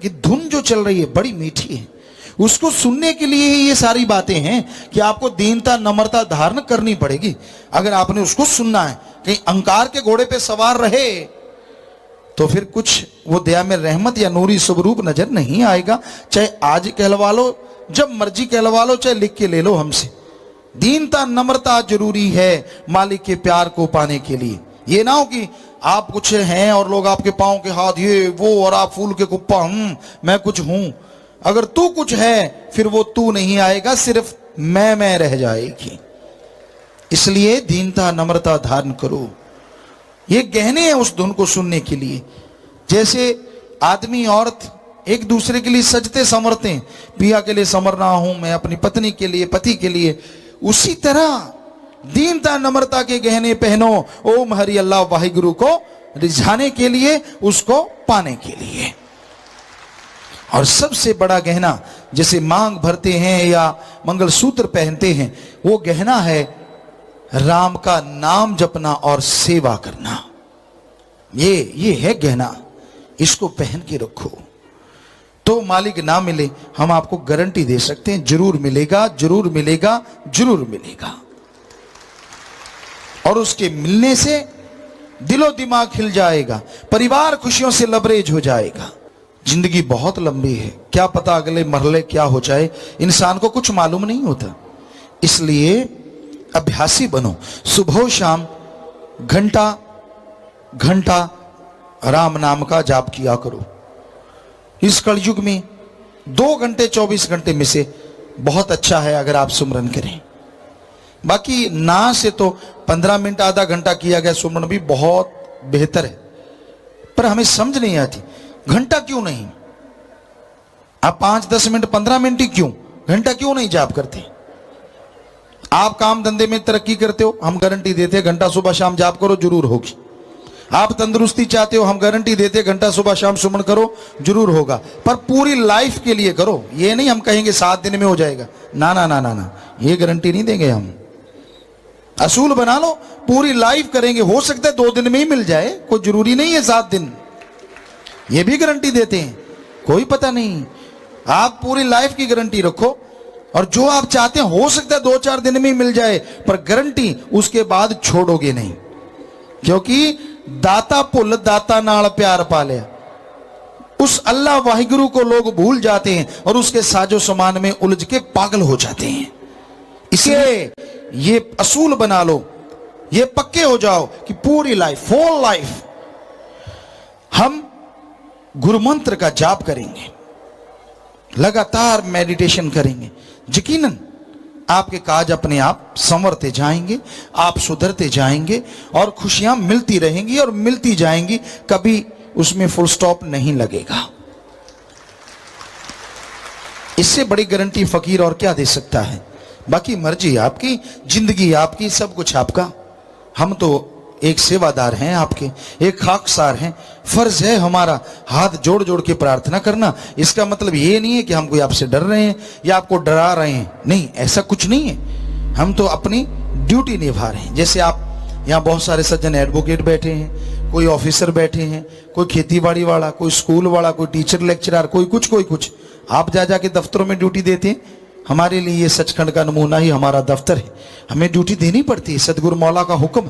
कि धुन जो चल रही है बड़ी मीठी है, उसको सुनने के लिए ही ये सारी बातें हैं कि आपको दीनता नम्रता धारण करनी पड़ेगी। अगर आपने उसको सुनना है, कहीं अहंकार के घोड़े पे सवार रहे तो फिर कुछ वो दया में रहमत या नूरी स्वरूप नजर नहीं आएगा। चाहे आज कहलवा लो, जब मर्जी कहलवा लो, चाहे लिख के ले लो हमसे। दीनता नम्रता जरूरी है मालिक के प्यार को पाने के लिए। ये ना हो कि आप कुछ हैं और लोग आपके पांव के हाथ ये वो, और आप फूल के कुप्पा मैं कुछ हूं। अगर तू कुछ है फिर वो तू नहीं आएगा, सिर्फ मैं रह जाएगी। इसलिए दीनता नम्रता धारण करो। ये गहने हैं उस धुन को सुनने के लिए। जैसे आदमी औरत एक दूसरे के लिए सजते संवरते हैं, पिया के लिए संवर रहा हूं मैं, अपनी पत्नी के लिए, पति के लिए, उसी तरह दीनता नम्रता के गहने पहनो ओम हरि अल्लाह वाहिगुरु को रिझाने के लिए, उसको पाने के लिए। और सबसे बड़ा गहना जैसे मांग भरते हैं या मंगलसूत्र पहनते हैं, वो गहना है राम का नाम जपना और सेवा करना। ये है गहना, इसको पहन के रखो। तो मालिक ना मिले, हम आपको गारंटी दे सकते हैं जरूर मिलेगा, जरूर मिलेगा, जरूर मिलेगा। और उसके मिलने से दिलो दिमाग खिल जाएगा, परिवार खुशियों से लबरेज हो जाएगा। जिंदगी बहुत लंबी है, क्या पता अगले मरहले क्या हो जाए, इंसान को कुछ मालूम नहीं होता। इसलिए अभ्यासी बनो, सुबह शाम घंटा घंटा राम नाम का जाप किया करो। इस कलयुग में 2 घंटे 24 घंटे में से बहुत अच्छा है अगर आप सुमरन करें। बाकी ना से तो 15 मिनट आधा घंटा किया गया सुमरन भी बहुत बेहतर है, पर हमें समझ नहीं आती घंटा क्यों नहीं। आप 5-10 मिनट 15 मिनट ही क्यों, घंटा क्यों नहीं जाप करते। आप काम धंधे में तरक्की करते हो, हम गारंटी देते हैं घंटा सुबह शाम जाप करो जरूर होगी। आप तंदुरुस्ती चाहते हो, हम गारंटी देते हैं घंटा सुबह शाम सुमन करो जरूर होगा। पर पूरी लाइफ के लिए करो, ये नहीं हम कहेंगे 7 दिन में हो जाएगा, ना ना ना ना ना, ये गारंटी नहीं देंगे हम। असूल बना लो, पूरी लाइफ करेंगे, हो सकता है 2 दिन में ही मिल जाए, कोई जरूरी नहीं है 7 दिन, ये भी गारंटी देते हैं, कोई पता नहीं। आप पूरी लाइफ की गारंटी रखो, और जो आप चाहते हैं हो सकता है 2-4 दिन में ही मिल जाए, पर गारंटी उसके बाद छोड़ोगे नहीं। क्योंकि दाता पुल दाता नाल प्यार पालिया, उस अल्लाह वाहिगुरु को लोग भूल जाते हैं और उसके साजो सामान में उलझ के पागल हो जाते हैं। इसलिए ये असूल बना लो, ये पक्के हो जाओ कि पूरी लाइफ, होल लाइफ हम गुरु मंत्र का जाप करेंगे, लगातार मेडिटेशन करेंगे। यकीनन आपके काज अपने आप संवरते जाएंगे, आप सुधरते जाएंगे और खुशियां मिलती रहेंगी और मिलती जाएंगी, कभी उसमें फुल स्टॉप नहीं लगेगा। इससे बड़ी गारंटी फकीर और क्या दे सकता है। बाकी मर्जी आपकी, जिंदगी आपकी, सब कुछ आपका। हम तो एक सेवादार हैं आपके, एक खाकसार हैं। फर्ज है हमारा हाथ जोड़ जोड़ के प्रार्थना करना। इसका मतलब ये नहीं है कि हम कोई आपसे डर रहे हैं या आपको डरा रहे हैं, नहीं, ऐसा कुछ नहीं है। हम तो अपनी ड्यूटी निभा रहे हैं। जैसे आप यहाँ बहुत सारे सज्जन एडवोकेट बैठे हैं, कोई ऑफिसर बैठे हैं, कोई खेतीबाड़ी वाला, कोई स्कूल वाला, कोई टीचर लेक्चरर, कोई कुछ। आप जा जाके दफ्तरों में ड्यूटी देते हैं। हमारे लिए ये सचखंड का नमूना ही हमारा दफ्तर है, हमें ड्यूटी देनी पड़ती है, सदगुरु मौला का हुक्म।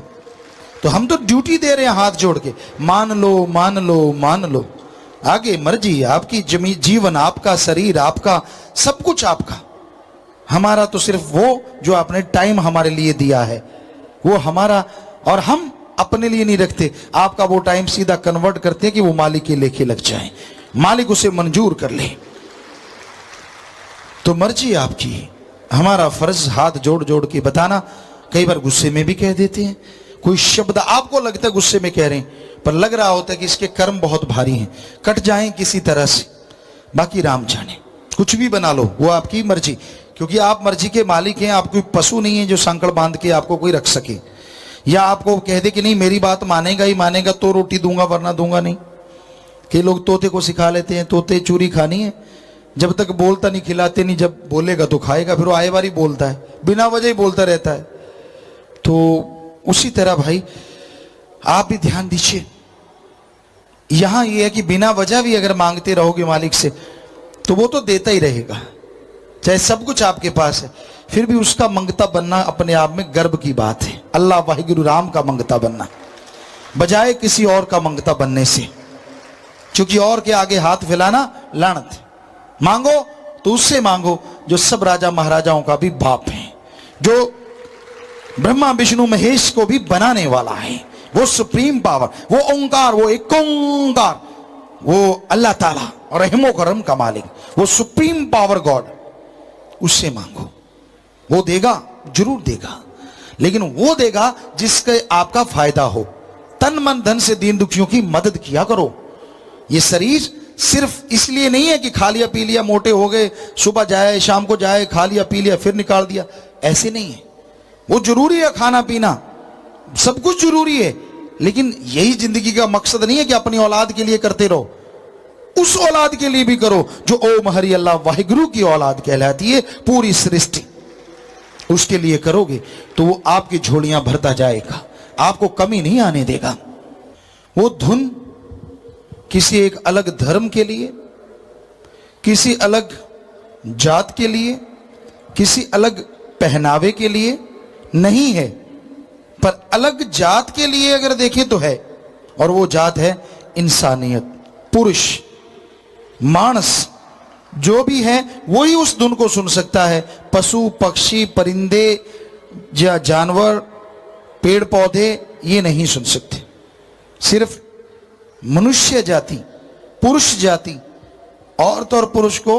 तो हम तो ड्यूटी दे रहे हैं हाथ जोड़ के, मान लो मान लो मान लो। आगे मर्जी आपकी, जीवन आपका, शरीर आपका, सब कुछ आपका। हमारा तो सिर्फ वो जो आपने टाइम हमारे लिए दिया है वो हमारा, और हम अपने लिए नहीं रखते। आपका वो टाइम सीधा कन्वर्ट करते हैं कि वो मालिक के लेखे लग जाए, मालिक उसे मंजूर कर ले। तो मर्जी आपकी, हमारा फर्ज हाथ जोड़ जोड़ के बताना। कई बार गुस्से में भी कह देते हैं, कोई शब्द आपको लगता है गुस्से में कह रहे हैं, पर लग रहा होता है कि इसके कर्म बहुत भारी हैं, कट जाएं किसी तरह से। बाकी राम जाने, कुछ भी बना लो, वो आपकी मर्जी, क्योंकि आप मर्जी के मालिक हैं। आप कोई पशु नहीं है जो सांकड़ बांध के आपको कोई रख सके, या आपको कह दे कि नहीं मेरी बात मानेगा ही मानेगा तो रोटी दूंगा वरना दूंगा नहीं। कि लोग तोते को सिखा लेते हैं, तोते चूरी खानी है, जब तक बोलता नहीं खिलाते नहीं, जब बोलेगा तो खाएगा, फिर वो आए बारी बोलता है, बिना वजह ही बोलता रहता है। तो उसी तरह भाई आप भी ध्यान दीजिए, यहां यह है कि बिना वजह भी अगर मांगते रहोगे मालिक से तो वो तो देता ही रहेगा, चाहे सब कुछ आपके पास है, फिर भी उसका मंगता बनना अपने आप में गर्व की बात है। अल्लाह वाहिगुरु राम का मंगता बनना बजाय किसी और का मंगता बनने से, क्योंकि और के आगे हाथ फैलाना लानत है। मांगो तो उससे मांगो जो सब राजा महाराजाओं का भी बाप है, जो ब्रह्मा विष्णु महेश को भी बनाने वाला है, वो सुप्रीम पावर, वो ओंकार, वो एक ओंकार, वो अल्लाह ताला और रहमो करम का मालिक, वो सुप्रीम पावर गॉड, उससे मांगो, वो देगा, जरूर देगा, लेकिन वो देगा जिसके आपका फायदा हो। तन मन धन से दीन दुखियों की मदद किया करो। ये शरीर सिर्फ इसलिए नहीं है कि खा लिया पी लिया मोटे हो गए, सुबह जाए शाम को जाए, खा लिया पी लिया फिर निकाल दिया, ऐसे नहीं है। वो जरूरी है, खाना पीना सब कुछ जरूरी है, लेकिन यही जिंदगी का मकसद नहीं है कि अपनी औलाद के लिए करते रहो। उस औलाद के लिए भी करो जो ओम हरि अल्लाह वाहिगुरु की औलाद कहलाती है। पूरी सृष्टि उसके लिए करोगे तो वो आपकी झोलियां भरता जाएगा, आपको कमी नहीं आने देगा। वो धुन किसी एक अलग धर्म के लिए, किसी अलग जात के लिए, किसी अलग पहनावे के लिए नहीं है, पर अलग जात के लिए अगर देखें तो है, और वो जात है इंसानियत। पुरुष मानस जो भी है वही उस धुन को सुन सकता है। पशु पक्षी परिंदे या जानवर पेड़ पौधे ये नहीं सुन सकते। सिर्फ मनुष्य जाति, पुरुष जाति, औरत और पुरुष को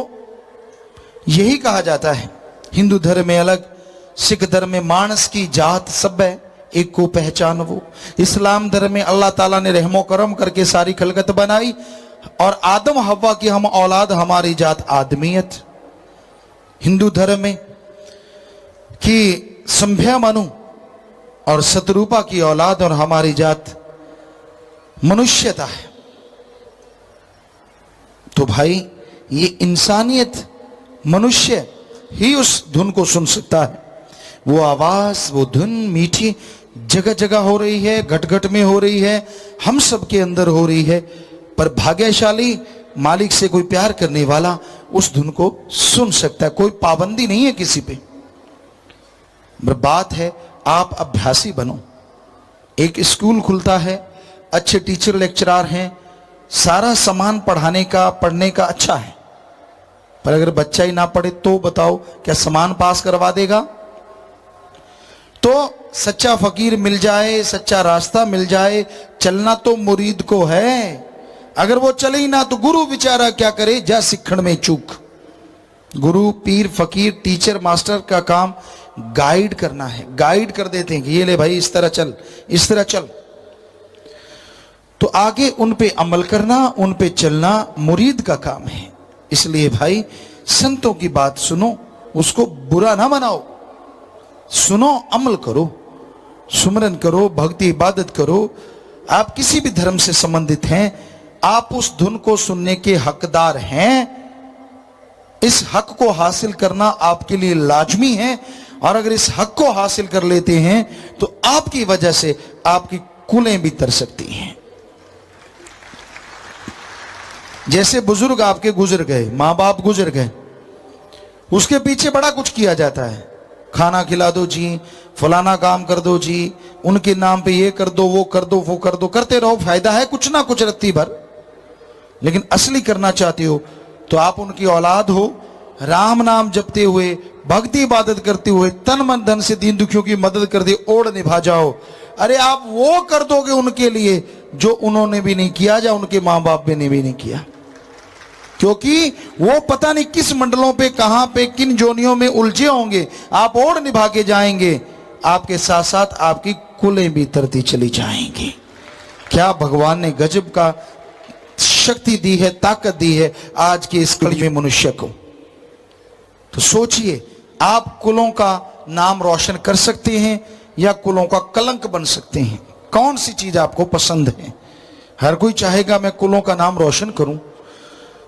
यही कहा जाता है। हिंदू धर्म में अलग, सिख धर्म में मानस की जात सब है, एक को पहचान वो। इस्लाम धर्म में अल्लाह ताला ने रहमो करम करके सारी खलकत बनाई, और आदम हव्वा की हम औलाद, हमारी जात आदमियत। हिंदू धर्म में कि संभ्या मनु और शतरूपा की औलाद, और हमारी जात मनुष्यता है। तो भाई ये इंसानियत, मनुष्य ही उस धुन को सुन सकता है। वो आवाज, वो धुन मीठी जगह जगह हो रही है, घट घट में हो रही है, हम सब के अंदर हो रही है, पर भाग्यशाली मालिक से कोई प्यार करने वाला उस धुन को सुन सकता है। कोई पाबंदी नहीं है किसी पे। बात है आप अभ्यासी बनो। एक स्कूल खुलता है, अच्छे टीचर लेक्चरार हैं, सारा सामान पढ़ाने का पढ़ने का अच्छा है, पर अगर बच्चा ही ना पढ़े तो बताओ क्या सामान पास करवा देगा? तो सच्चा फकीर मिल जाए, सच्चा रास्ता मिल जाए, चलना तो मुरीद को है। अगर वो चले ही ना तो गुरु बेचारा क्या करे, जा सिखण में चूक। गुरु पीर फकीर टीचर मास्टर का काम गाइड करना है, गाइड कर देते हैं कि ये ले भाई इस तरह चल, इस तरह चल। तो आगे उन पे अमल करना, उन पे चलना मुरीद का काम है। इसलिए भाई संतों की बात सुनो, उसको बुरा ना बनाओ, सुनो, अमल करो, सुमरन करो, भक्ति इबादत करो। आप किसी भी धर्म से संबंधित हैं, आप उस धुन को सुनने के हकदार हैं। इस हक को हासिल करना आपके लिए लाजमी है, और अगर इस हक को हासिल कर लेते हैं तो आपकी वजह से आपकी कुलें भी तर सकती हैं। जैसे बुजुर्ग आपके गुजर गए, माँ बाप गुजर गए, उसके पीछे बड़ा कुछ किया जाता है। खाना खिला दो जी, फलाना काम कर दो जी, उनके नाम पे ये कर दो, वो कर दो, वो कर दो, करते रहो, फायदा है कुछ ना कुछ रत्ती भर। लेकिन असली करना चाहते हो तो आप उनकी औलाद हो, राम नाम जपते हुए, भक्ति इबादत करते हुए, तन मन धन से दीन दुखियों की मदद कर दे, ओढ़ निभा जाओ। अरे आप वो कर दोगे उनके लिए जो उन्होंने भी नहीं किया, या उनके माँ बाप ने भी नहीं किया, क्योंकि वो पता नहीं किस मंडलों पे, कहां पे, किन जोनियों में उलझे होंगे। आप ओढ़ निभा के जाएंगे, आपके साथ साथ आपकी कुलें भी तरती चली जाएंगी। क्या भगवान ने गजब का शक्ति दी है, ताकत दी है आज के इस कड़ी में मनुष्य को। तो सोचिए, आप कुलों का नाम रोशन कर सकते हैं या कुलों का कलंक बन सकते हैं? कौन सी चीज आपको पसंद है? हर कोई चाहेगा मैं कुलों का नाम रोशन करूं।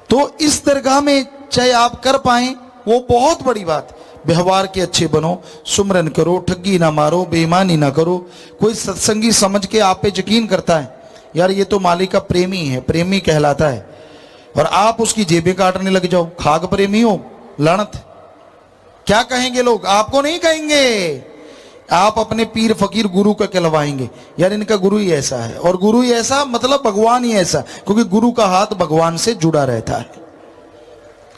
तो इस दरगाह में चाहे आप कर पाए वो बहुत बड़ी बात। व्यवहार के अच्छे बनो, सुमरन करो, ठगी ना मारो, बेईमानी ना करो। कोई सत्संगी समझ के आप पे यकीन करता है, यार ये तो मालिक का प्रेमी है, प्रेमी कहलाता है, और आप उसकी जेबें काटने लग जाओ, खाक प्रेमी हो, लानत। क्या कहेंगे लोग? आपको नहीं कहेंगे, आप अपने पीर फकीर गुरु का कहलवाएंगे, यार इनका गुरु ही ऐसा है, और गुरु ही ऐसा मतलब भगवान ही ऐसा, क्योंकि गुरु का हाथ भगवान से जुड़ा रहता है।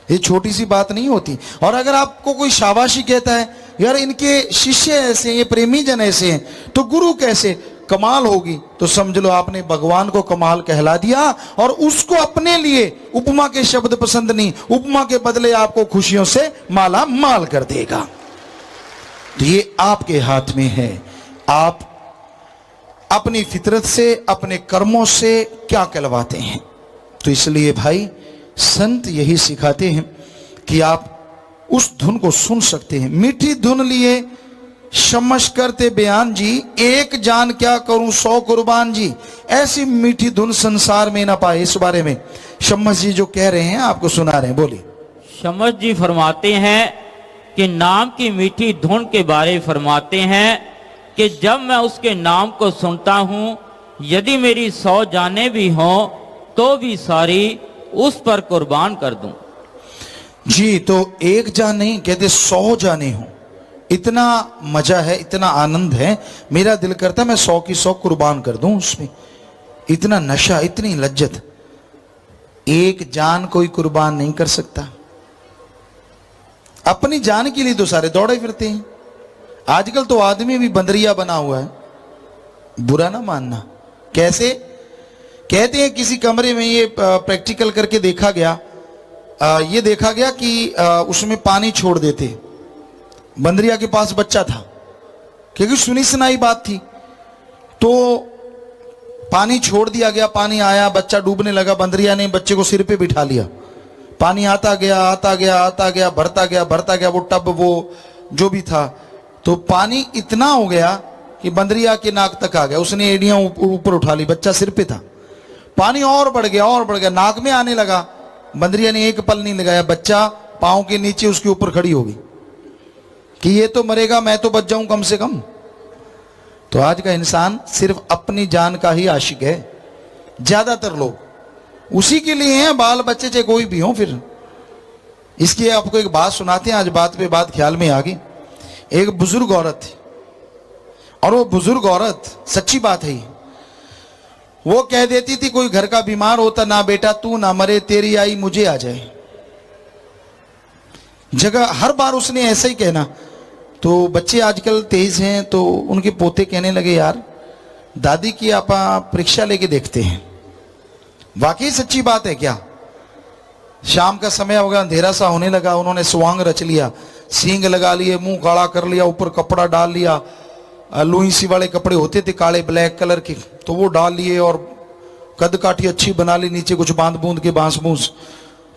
ये छोटी सी बात नहीं होती। और अगर आपको कोई शाबाशी कहता है, यार इनके शिष्य ऐसे, ये प्रेमी जन ऐसे हैं, तो गुरु कैसे, कमाल होगी, तो समझ लो आपने भगवान को कमाल कहला दिया, और उसको अपने लिए उपमा के शब्द पसंद नहीं, उपमा के बदले आपको खुशियों से माला माल कर देगा। तो ये आपके हाथ में है, आप अपनी फितरत से, अपने कर्मों से क्या कहलवाते हैं। तो इसलिए भाई संत यही सिखाते हैं कि आप उस धुन को सुन सकते हैं। मीठी धुन लिए शमश करते बयान जी, एक जान क्या करूं 100 कुर्बान जी। ऐसी मीठी धुन संसार में ना पाए। इस बारे में शमश जी जो कह रहे हैं आपको सुना रहे हैं, बोलिए। शमश जी फरमाते हैं कि नाम की मीठी धुन के बारे फरमाते हैं कि जब मैं उसके नाम को सुनता हूं, यदि मेरी 100 जानें भी हों तो भी सारी उस पर कुर्बान कर दूं जी। तो एक जान नहीं कहते, 100 जाने हो, इतना मजा है, इतना आनंद है, मेरा दिल करता है मैं 100 की 100 कुर्बान कर दूं उसमें। इतना नशा, इतनी लज्जत, एक जान कोई कुर्बान नहीं कर सकता। अपनी जान के लिए तो सारे दौड़े फिरते हैं। आजकल तो आदमी भी बंदरिया बना हुआ है, बुरा ना मानना। कैसे? कहते हैं किसी कमरे में ये प्रैक्टिकल करके देखा गया, ये देखा गया कि उसमें पानी छोड़ देते। बंदरिया के पास बच्चा था, क्योंकि सुनी सुनाई बात थी, तो पानी छोड़ दिया गया, पानी आया, बच्चा डूबने लगा, बंदरिया ने बच्चे को सिर पे बिठा लिया, पानी आता गया आता गया आता गया, भरता गया भरता गया, वो टब वो जो भी था, तो पानी इतना हो गया कि बंदरिया के नाक तक आ गया। उसने एड़ियां ऊपर उठा ली, बच्चा सिर पे था, पानी और बढ़ गया और बढ़ गया, नाक में आने लगा। बंदरिया ने एक पल नहीं लगाया, बच्चा पांव के नीचे उसके ऊपर खड़ी हो गई कि ये तो मरेगा, मैं तो बच जाऊं कम से कम। तो आज का इंसान सिर्फ अपनी जान का ही आशिक है, ज्यादातर लोग उसी के लिए हैं, बाल बच्चे चाहे कोई भी हो। फिर इसकी आपको एक बात सुनाते हैं, आज बात पे बात ख्याल में आ गई। एक बुजुर्ग औरत थी, और वो बुजुर्ग औरत, सच्ची बात है, वो कह देती थी कोई घर का बीमार होता, ना बेटा तू ना मरे, तेरी आई मुझे आ जाए। जगह हर बार उसने ऐसा ही कहना। तो बच्चे आजकल तेज हैं, तो उनके पोते कहने लगे, यार दादी की आप परीक्षा लेके देखते हैं। वाकई सच्ची बात है क्या? शाम का समय हो गया, अंधेरा सा होने लगा, उन्होंने स्वांग रच लिया, सींग लगा लिए, मुंह काला कर लिया, ऊपर कपड़ा डाल लिया, लुई सी वाले कपड़े होते थे काले ब्लैक कलर के, तो वो डाल लिए, और कद काठी अच्छी बना ली, नीचे कुछ बांध बूंद के बांस बूंस।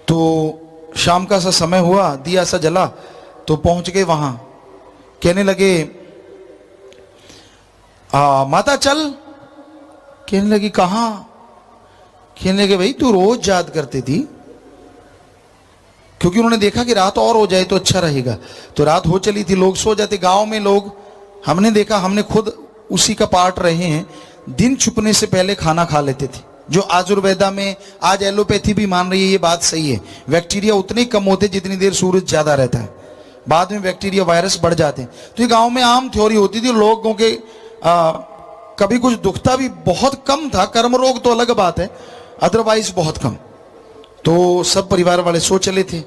तो शाम का सा समय हुआ, दिया सा जला, तो पहुंच गए वहां। कहने लगे, माता चल। कहने लगी कहां? कहने लगे भाई तू रोज याद करती थी, क्योंकि उन्होंने देखा कि रात और हो जाए तो अच्छा रहेगा। तो रात हो चली थी, लोग सो जाते। गांव में लोग, हमने देखा, हमने खुद उसी का पार्ट रहे हैं, दिन छुपने से पहले खाना खा लेते थे। जो आयुर्वेदा में, आज एलोपैथी भी मान रही है, ये बात सही है, बैक्टीरिया उतने कम होते जितनी देर सूरज ज्यादा रहता है, बाद में बैक्टीरिया वायरस बढ़ जाते हैं। तो ये गांव में आम थ्योरी होती थी। लोगों के कभी कुछ दुखता भी बहुत कम था, कर्म रोग तो अलग बात है, अदरवाइज बहुत कम। तो सब परिवार वाले सो चले थे।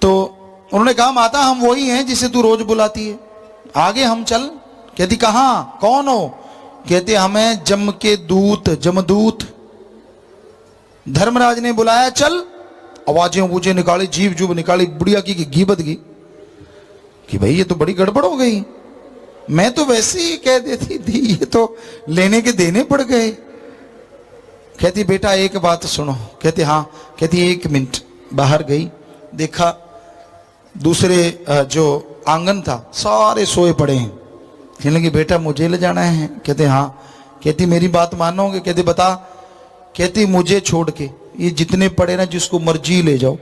तो उन्होंने कहा, माता हम वही हैं जिसे तू रोज बुलाती है, आगे हम चल। कहती कहां, कौन हो? कहते हमें जम के दूत, जमदूत धर्मराज ने बुलाया, चल। आवाजें बूझे निकाली, जीव जूब निकाली, बुढ़िया की घी बद गई कि भाई ये तो बड़ी गड़बड़ हो गई, मैं तो वैसे ही कह देती थी, ये तो लेने के देने पड़ गए। कहती बेटा एक बात सुनो। कहती हाँ। कहती 1 मिनट। बाहर गई, देखा दूसरे जो आंगन था सारे सोए पड़े हैं। कहने लगी बेटा मुझे ले जाना है? कहते हाँ। कहती मेरी बात मानोगे? कहते बता। कहती मुझे छोड़ के ये जितने पड़े ना, जिसको मर्जी ले जाओ,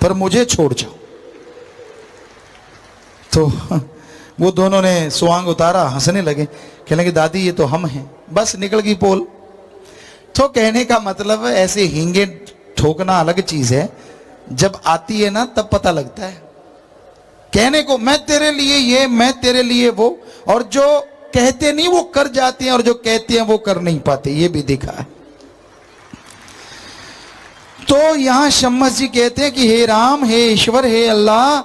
पर मुझे छोड़ जाओ। तो वो दोनों ने सुआंग उतारा, हंसने लगे, कहने लगे दादी ये तो हम हैं। बस निकल गई पोल। तो कहने का मतलब ऐसे हींगे ठोकना अलग चीज है, जब आती है ना तब पता लगता है। कहने को मैं तेरे लिए ये, मैं तेरे लिए वो, और जो कहते नहीं वो कर जाते हैं, और जो कहते हैं वो कर नहीं पाते, ये भी देखा है। तो यहां शम्मस जी कहते हैं कि हे राम, हे ईश्वर, हे अल्लाह,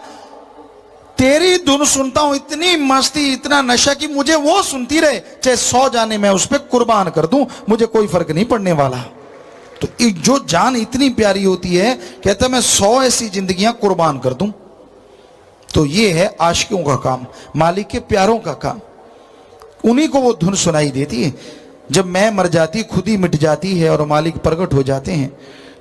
तेरी धुन सुनता हूं, इतनी मस्ती, इतना नशा कि मुझे वो सुनती रहे, चाहे 100 जाने मैं उस पर कुर्बान कर दूं, मुझे कोई फर्क नहीं पड़ने वाला। तो जो जान इतनी प्यारी होती है, कहता मैं 100 ऐसी जिंदगियां कुर्बान कर दूं। तो ये है आशिकों का काम, मालिक के प्यारों का काम। उन्हीं को वो धुन सुनाई देती है। जब मैं मर जाती, खुद ही मिट जाती है और मालिक प्रकट हो जाते हैं,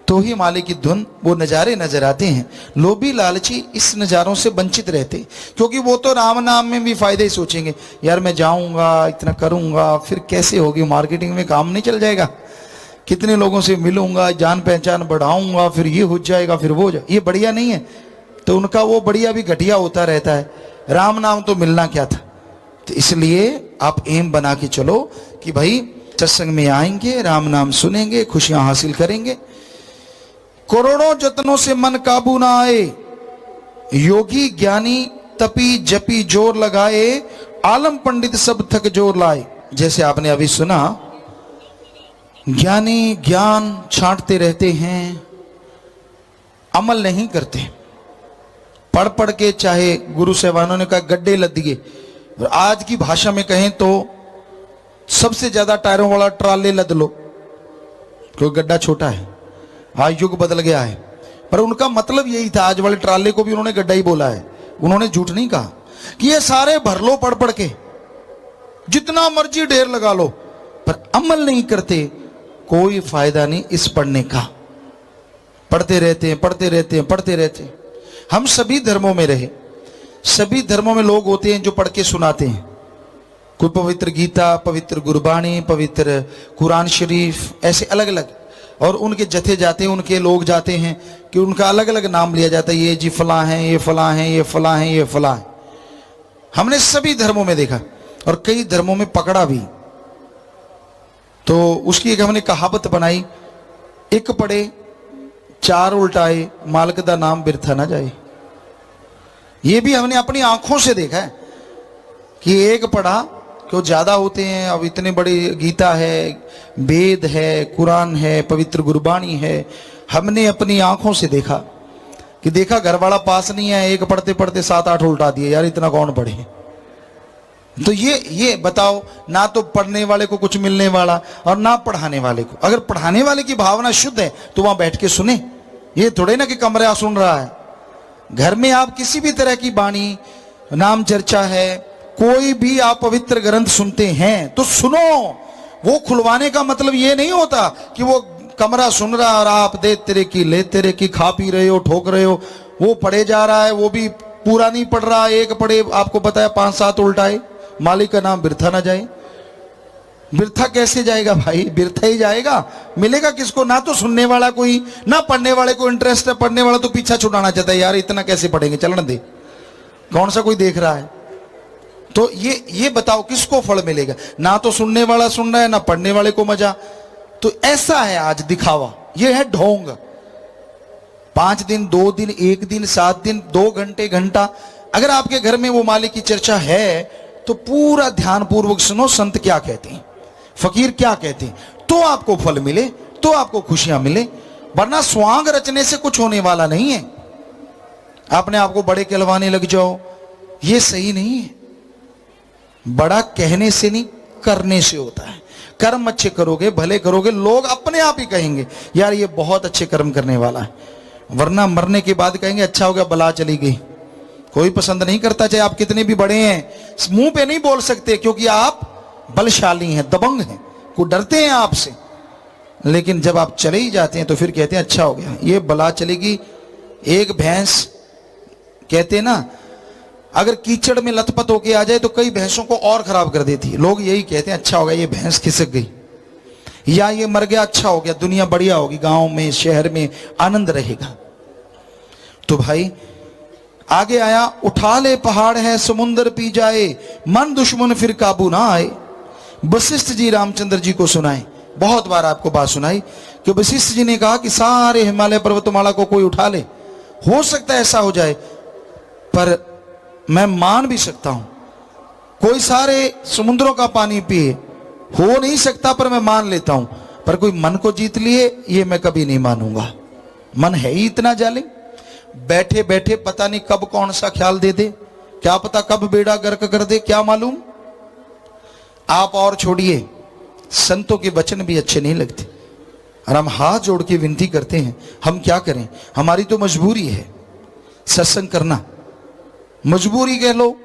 तो ही मालिक की धुन, वो नज़ारे नजर आते हैं। लोभी लालची इस नज़ारों से वंचित रहते, क्योंकि वो तो राम नाम में भी फायदे ही सोचेंगे। यार मैं जाऊंगा, इतना करूंगा, फिर कैसे होगी, मार्केटिंग में काम नहीं चल जाएगा, कितने लोगों से मिलूंगा, जान पहचान बढ़ाऊंगा, फिर ये हो जाएगा, फिर वो ये बढ़िया नहीं है। तो उनका वो बढ़िया भी घटिया होता रहता है। राम नाम तो मिलना क्या था। तो इसलिए आप एम बना के चलो कि भाई सत्संग में आएंगे, राम नाम सुनेंगे, खुशियां हासिल करेंगे। करोड़ों जतनों से मन काबू ना आए, योगी ज्ञानी तपी जपी जोर लगाए, आलम पंडित सब थक जोर लाए। जैसे आपने अभी सुना, ज्ञानी ज्ञान छांटते रहते हैं, अमल नहीं करते। पढ़ पढ़ के, चाहे गुरु साहबानों ने कहा गड्ढे लद दिए, और आज की भाषा में कहें तो सबसे ज्यादा टायरों वाला ट्राले लद लो, कोई गड्ढा छोटा है। आज युग बदल गया है, पर उनका मतलब यही था। आज वाले ट्राले को भी उन्होंने गड्ढा ही बोला है, उन्होंने झूठ नहीं कहा कि ये सारे भर लो पढ़ पढ़ के, जितना मर्जी ढेर लगा लो, पर अमल नहीं करते, कोई फायदा नहीं इस पढ़ने का। पढ़ते रहते हैं, पढ़ते रहते हैं, पढ़ते रहते हैं। हम सभी धर्मों में रहे, सभी धर्मों में लोग होते हैं जो पढ़ के सुनाते हैं। कोई पवित्र गीता, पवित्र गुरबाणी, पवित्र कुरान शरीफ, ऐसे अलग अलग, और उनके जथे जाते हैं, उनके लोग जाते हैं कि उनका अलग अलग नाम लिया जाता है, ये जी फलां हैं, ये फलां हैं, ये फलां हैं, ये फलां हैं। हमने सभी धर्मों में देखा और कई धर्मों में पकड़ा भी। तो उसकी एक हमने कहावत बनाई, एक पढ़े 4 उल्टाए, मालिक दा नाम बिरथा ना जाए। ये भी हमने अपनी आंखों से देखा है कि एक पढ़ा, क्यों ज्यादा होते हैं, अब इतने बड़ी गीता है, वेद है, कुरान है, पवित्र गुरबाणी है। हमने अपनी आंखों से देखा कि देखा घर वाला पास नहीं है, एक पढ़ते पढ़ते 7-8 उल्टा दिए, यार इतना कौन पढ़े। तो ये बताओ, ना तो पढ़ने वाले को कुछ मिलने वाला और ना पढ़ाने वाले को। अगर पढ़ाने वाले की भावना शुद्ध है तो वहां बैठ के सुने, ये थोड़े ना कि कमरा सुन रहा है। घर में आप किसी भी तरह की बाणी, नाम चर्चा है, कोई भी आप पवित्र ग्रंथ सुनते हैं तो सुनो। वो खुलवाने का मतलब ये नहीं होता कि वो कमरा सुन रहा और आप दे तेरे की ले तेरे की खा पी रहे हो, ठोक रहे हो। वो पढ़े जा रहा है, वो भी पूरा नहीं पढ़ रहा, एक पढ़े, आपको बताया 5-7 उल्टाए, मालिक का नाम बिरथा ना जाए। बिरथा कैसे जाएगा भाई, बिरथा ही जाएगा। मिलेगा किसको, ना तो सुनने वाला कोई, ना पढ़ने वाले को इंटरेस्ट है। पढ़ने वाला तो पीछा छुड़ाना चाहता है, यार इतना कैसे पढ़ेंगे, चलन दे, कौन सा कोई देख रहा है। तो ये बताओ किसको फल मिलेगा। ना तो सुनने वाला सुन रहा है, ना पढ़ने वाले को मजा। तो ऐसा है आज दिखावा, ये है ढोंग। 5 दिन, 2 दिन, 1 दिन, 7 दिन, 2 घंटे, घंटा। अगर आपके घर में वो मालिक की चर्चा है तो पूरा ध्यान पूर्वक सुनो, संत क्या कहते हैं, फकीर क्या कहते हैं, तो आपको फल मिले, तो आपको खुशियां मिले। वरना स्वांग रचने से कुछ होने वाला नहीं है। आपने आपको बड़े कहलवाने लग जाओ, ये सही नहीं है। बड़ा कहने से नहीं, करने से होता है। कर्म अच्छे करोगे, भले करोगे, लोग अपने आप ही कहेंगे यार ये बहुत अच्छे कर्म करने वाला है। वरना मरने के बाद कहेंगे अच्छा हो गया, बला चली गई। कोई पसंद नहीं करता, चाहे आप कितने भी बड़े हैं। मुंह पे नहीं बोल सकते क्योंकि आप बलशाली हैं, दबंग हैं, को डरते हैं आपसे। लेकिन जब आप चले ही जाते हैं तो फिर कहते हैं अच्छा हो गया, ये बला चलेगी। एक भैंस कहते हैं ना, अगर कीचड़ में लथपथ होके आ जाए तो कई भैंसों को और खराब कर देती है। लोग यही कहते हैं अच्छा हो गया, ये भैंस खिसक गई, या ये मर गया, अच्छा हो गया, दुनिया बढ़िया होगी, गांव में शहर में आनंद रहेगा। तो भाई आगे आया, उठा ले पहाड़ है समुंदर पी जाए, मन दुश्मन फिर काबू ना आए। वशिष्ठ जी रामचंद्र जी को सुनाए, बहुत बार आपको बात सुनाई कि वशिष्ठ जी ने कहा कि सारे हिमालय पर्वतमाला को कोई उठा ले, हो सकता है ऐसा हो जाए, पर मैं मान भी सकता हूं कोई सारे समुद्रों का पानी पिए, हो नहीं सकता, पर मैं मान लेता हूं। पर कोई मन को जीत लिए, ये मैं कभी नहीं मानूंगा। मन है ही इतना जालिम, बैठे बैठे पता नहीं कब कौन सा ख्याल दे दे, क्या पता कब बेड़ा गर्क कर दे, क्या मालूम। आप और छोड़िए, संतों के वचन भी अच्छे नहीं लगते, और हम हाथ जोड़ के विनती करते हैं, हम क्या करें, हमारी तो मजबूरी है सत्संग करना। मजबूरी कह लो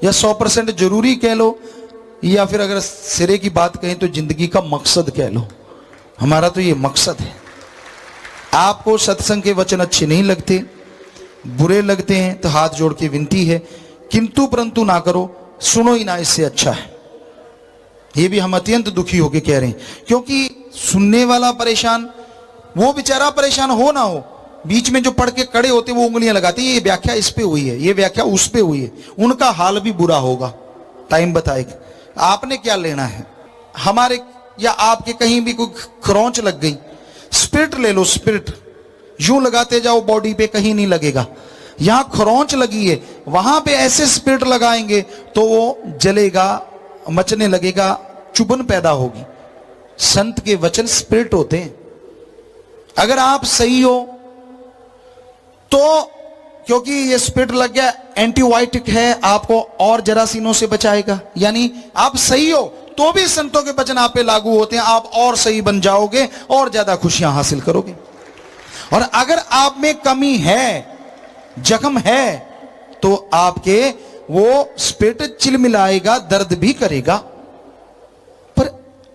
या 100% जरूरी कह लो, या फिर अगर सिरे की बात कहें तो जिंदगी का मकसद कह लो। हमारा तो ये मकसद है। आपको सत्संग के वचन अच्छे नहीं लगते, बुरे लगते हैं, तो हाथ जोड़ के विनती है, किंतु परंतु ना करो, सुनो ही ना, इससे अच्छा है। ये भी हम अत्यंत दुखी होकर कह रहे हैं, क्योंकि सुनने वाला परेशान, वो बेचारा परेशान हो ना हो, बीच में जो पढ़ के खड़े होते वो उंगलियां लगाते, ये व्याख्या इस पे हुई है, ये व्याख्या उस पे हुई है, उनका हाल भी बुरा होगा, टाइम बताएगा। आपने क्या लेना है, हमारे या आपके कहीं भी कोई खरोंच लग गई, स्पिरिट ले लो, स्पिरिट यूं लगाते जाओ बॉडी पे, कहीं नहीं लगेगा। यहां खरोंच लगी है, वहां पे ऐसे स्पिरिट लगाएंगे तो वो जलेगा, मचने लगेगा, चुभन पैदा होगी। संत के वचन स्पिरिट होते हैं। अगर आप सही हो तो, क्योंकि ये स्पिरिट लग गया, एंटीबायोटिक है, आपको और जरासीनों से बचाएगा। यानी आप सही हो तो भी संतों के वचन आप पे लागू होते हैं, आप और सही बन जाओगे और ज्यादा खुशियां हासिल करोगे। और अगर आप में कमी है, जख्म है, तो आपके वो स्पिरिट चिलमिलाएगा, दर्द भी करेगा। पर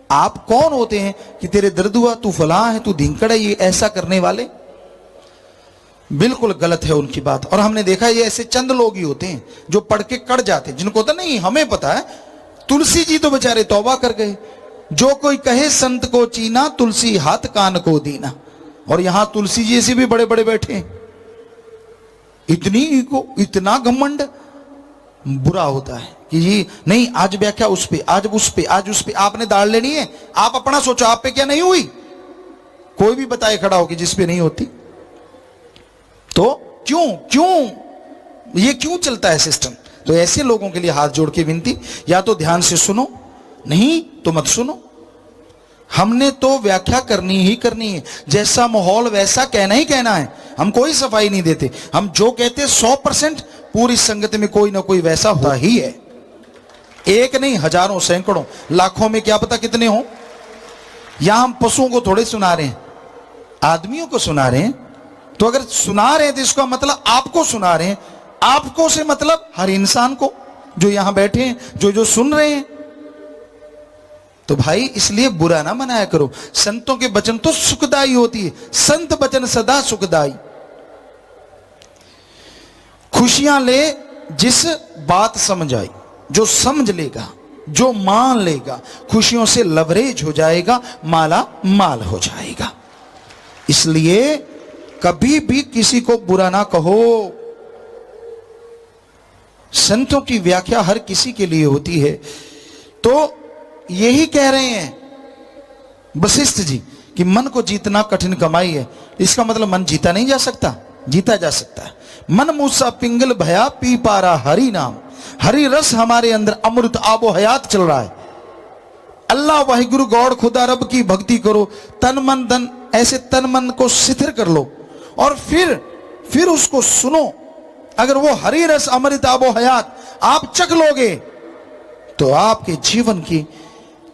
आप कौन होते हैं कि तेरे दर्द हुआ, तू फलां है, तू धिंकड़ है, ये ऐसा करने वाले? बिल्कुल गलत है उनकी बात। और हमने देखा ये ऐसे चंद लोग ही होते हैं जो पढ़ के कड़ जाते हैं, जिनको होता नहीं हमें पता है। तुलसी जी तो बेचारे तौबा कर गए, जो कोई कहे संत को चीना, तुलसी हाथ कान को दीना। और यहां तुलसी जी से भी बड़े बड़े बैठे हैं। इतनी ईगो, इतना घमंड बुरा होता है कि जी नहीं, आज व्याख्या उस पे, आज उस पे, आज उस पे, आपने दाढ़ लेनी है, आप अपना सोचो, आप पे क्या नहीं हुई? कोई भी बताए खड़ा हो कि जिस पे नहीं होती। तो क्यों क्यों ये क्यों चलता है सिस्टम? तो ऐसे लोगों के लिए हाथ जोड़ के विनती, या तो ध्यान से सुनो, नहीं तो मत सुनो। हमने तो व्याख्या करनी ही करनी है, जैसा माहौल वैसा कहना ही कहना है। हम कोई सफाई नहीं देते, हम जो कहते 100% पूरी संगत में कोई ना कोई वैसा होता ही है। एक नहीं, हजारों, सैकड़ों, लाखों में क्या पता कितने हो। यहां हम पशुओं को थोड़े सुना रहे हैं, आदमियों को सुना रहे हैं। तो अगर सुना रहे हैं तो इसका मतलब आपको सुना रहे हैं। आपको से मतलब हर इंसान को, जो यहां बैठे हैं, जो सुन रहे हैं। तो भाई इसलिए बुरा ना मनाया करो। संतों के वचन तो सुखदाई होती है, संत वचन सदा सुखदाई। खुशियां ले जिस बात समझ आई, जो समझ लेगा, जो मान लेगा, खुशियों से लवरेज हो जाएगा, माला माल हो जाएगा। इसलिए कभी भी किसी को बुरा ना कहो। संतों की व्याख्या हर किसी के लिए होती है। तो यही कह रहे हैं वशिष्ठ जी कि मन को जीतना कठिन कमाई है। इसका मतलब मन जीता नहीं जा सकता, जीता जा सकता है। मन मूसा पिंगल भया पी पारा हरि नाम, हरि रस हमारे अंदर अमृत आबो हयात चल रहा है। अल्लाह वाहिगुरु गौड़ खुदा रब की भक्ति करो, तन मन धन, ऐसे तन मन को शिथिर कर लो और फिर उसको सुनो। अगर वो हरि रस अमृत आबो हयात आप चख लोगे तो आपके जीवन की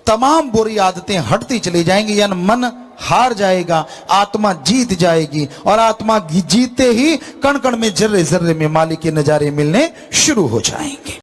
तमाम बुरी आदतें हटती चली जाएंगी, यानी मन हार जाएगा, आत्मा जीत जाएगी। और आत्मा जीतते ही कण कण में, जर्रे जर्रे में मालिक के नजारे मिलने शुरू हो जाएंगे।